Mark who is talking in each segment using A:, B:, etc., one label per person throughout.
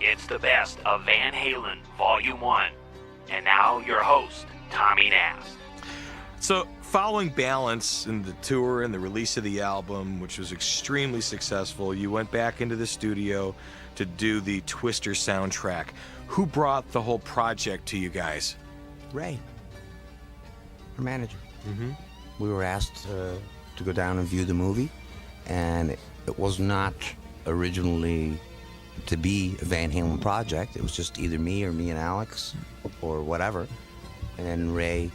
A: It's the best of Van Halen, Volume 1. And now, your host, Tommy Nast.
B: So, following Balance and the tour and the release of the album, which was extremely successful, you went back into the studio to do the Twister soundtrack. Who brought the whole project to you guys?
C: Ray, our manager. We were asked to go down and view the movie, and it was not originally to be a Van Halen project. It was just either me or me and Alex or whatever. And then Ray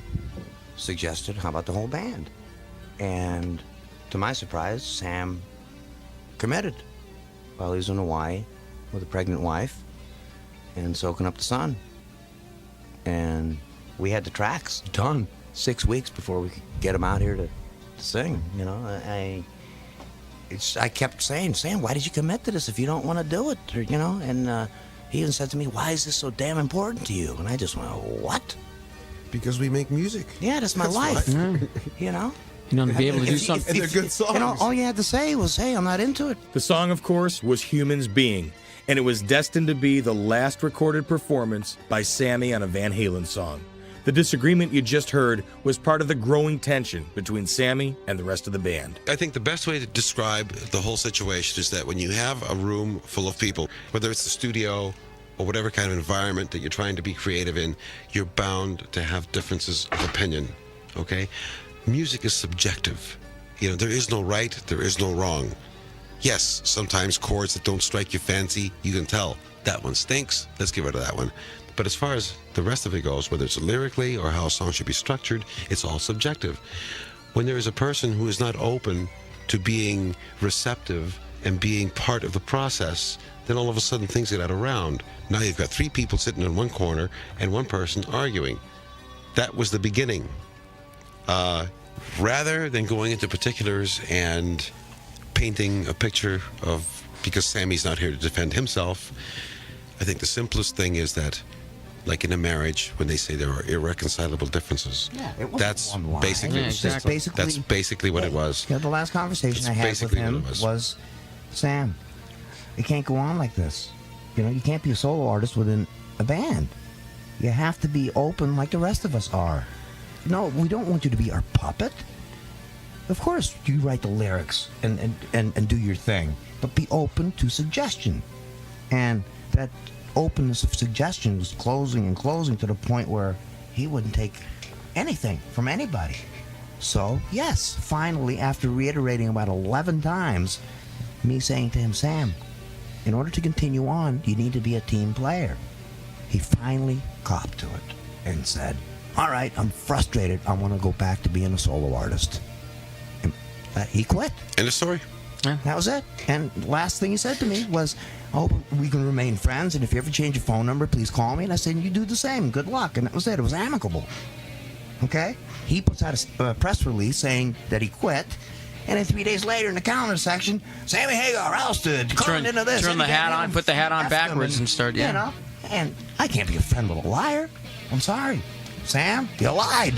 C: suggested, how about the whole band? And to my surprise, Sam committed while he was in Hawaii with a pregnant wife and soaking up the sun. And we had the tracks done 6 weeks before we could get them out here to sing. You know, I kept saying, Sam, why did you commit to this if you don't want to do it? Or, you know, and he even said to me, why is this so damn important to you? And I just went, what?
D: Because we make music.
C: Yeah, that's my life. You know?
E: You know, to be able to do something.
D: And they're good songs.
C: You know, all you had to say was, hey, I'm not into it.
B: The song, of course, was Humans Being, and it was destined to be the last recorded performance by Sammy on a Van Halen song. The disagreement you just heard was part of the growing tension between Sammy and the rest of the band.
F: I think the best way to describe the whole situation is that when you have a room full of people, whether it's the studio or whatever kind of environment that you're trying to be creative in, you're bound to have differences of opinion, okay? Music is subjective. You know, there is no right, there is no wrong. Yes, sometimes chords that don't strike your fancy, you can tell, that one stinks, let's get rid of that one. But as far as the rest of it goes, whether it's lyrically or how a song should be structured, it's all subjective. When there is a person who is not open to being receptive and being part of the process, then all of a sudden things get out of round. Now you've got three people sitting in one corner and one person arguing. That was the beginning. Rather than going into particulars and painting a picture of, because Sammy's not here to defend himself, I think the simplest thing is that, like in a marriage, when they say there are irreconcilable differences,
C: It wasn't
F: that's
C: one line.
F: basically,
C: It was just basically,
F: that's basically what it was.
C: You know, the last conversation
F: That's
C: I had with
F: basically what
C: him
F: it was.
C: was, Sam, it can't go on like this. You know, you can't be a solo artist within a band. You have to be open like the rest of us are. No, we don't want you to be our puppet. Of course, you write the lyrics and do your thing, but be open to suggestion. And that openness of suggestion was closing and closing to the point where he wouldn't take anything from anybody. So, yes, finally, after reiterating about 11 times, me saying to him, Sam, in order to continue on, you need to be a team player. He finally copped to it and said, all right, I'm frustrated. I want to go back to being a solo artist. And he quit.
F: End of story.
C: That was it. And the last thing he said to me was, oh, we can remain friends, and if you ever change your phone number, please call me. And I said, you do the same. Good luck. And that was it. It was amicable. Okay? He puts out a press release saying that he quit, and then 3 days later in the calendar section, Sammy Hagar ousted,
E: Turn
C: into this.
E: the hat on, put the hat on backwards and start,
C: You know? And I can't be a friend with a liar. I'm sorry. Sam, you lied.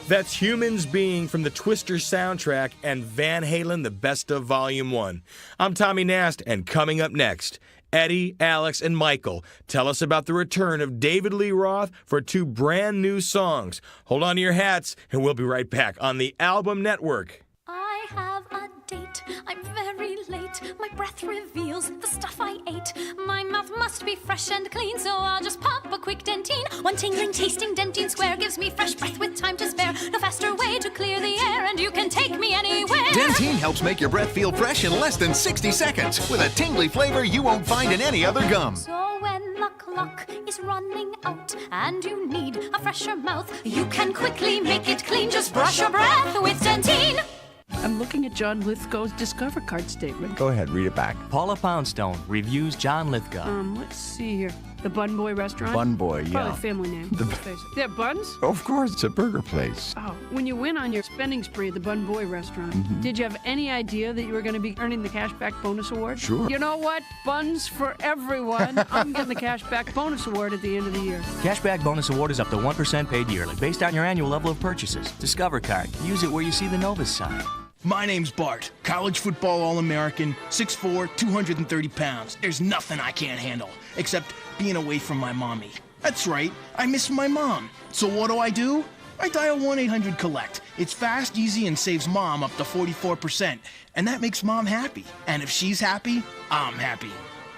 B: That's Humans Being from the Twister soundtrack and Van Halen, the Best of Volume 1. I'm Tommy Nast, and coming up next, Eddie, Alex, and Michael tell us about the return of David Lee Roth for 2 brand new songs. Hold on to your hats, and we'll be right back on the Album Network.
G: I have a date, I'm very late. My breath reveals the stuff I ate. My mouth must be fresh and clean, so I'll just pop a quick dentine. One tingling, tasting dentine square gives me fresh breath with time to spare. No faster way to clear the air, and you can take me anywhere.
H: Dentine helps make your breath feel fresh in less than 60 seconds with a tingly flavor you won't find in any other gum.
G: So when the clock is running out and you need a fresher mouth, you can quickly make it clean. Just brush your breath with Dentine.
I: I'm looking at John Lithgow's Discover card statement.
J: Go ahead, read it back.
K: Paula Poundstone reviews John Lithgow.
I: Let's see here. The Bun Boy restaurant?
J: Bun Boy, yeah.
I: Probably a family name. Let's face it. They have buns?
J: Of course, it's a burger place.
I: Oh, when you went on your spending spree at the Bun Boy restaurant, did you have any idea that you were going to be earning the Cashback Bonus Award?
J: Sure.
I: You know what? Buns for everyone. I'm getting the Cashback Bonus Award at the end of the year.
K: Cashback Bonus Award is up to 1% paid yearly, based on your annual level of purchases. Discover card. Use it where you see the Novus sign.
L: My name's Bart, college football All-American, 6'4", 230 pounds. There's nothing I can't handle, except being away from my mommy. That's right, I miss my mom. So what do? I dial 1-800-COLLECT. It's fast, easy, and saves mom up to 44%. And that makes mom happy. And if she's happy, I'm happy.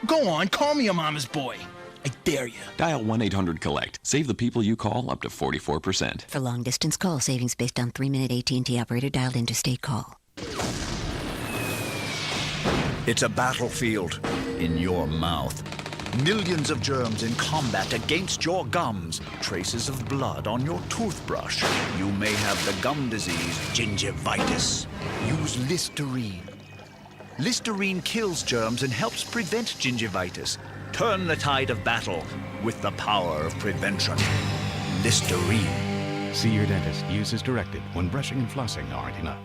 L: Go on, call me a mama's boy. I dare you.
M: Dial 1-800-COLLECT. Save the people you call up to 44%.
N: For long-distance call savings based on 3-minute AT&T operator dialed interstate call.
O: It's a battlefield in your mouth. Millions of germs in combat against your gums. Traces of blood on your toothbrush. You may have the gum disease, gingivitis. Use Listerine. Listerine kills germs and helps prevent gingivitis. Turn the tide of battle with the power of prevention. Listerine.
P: See your dentist. Use as directed when brushing and flossing aren't enough.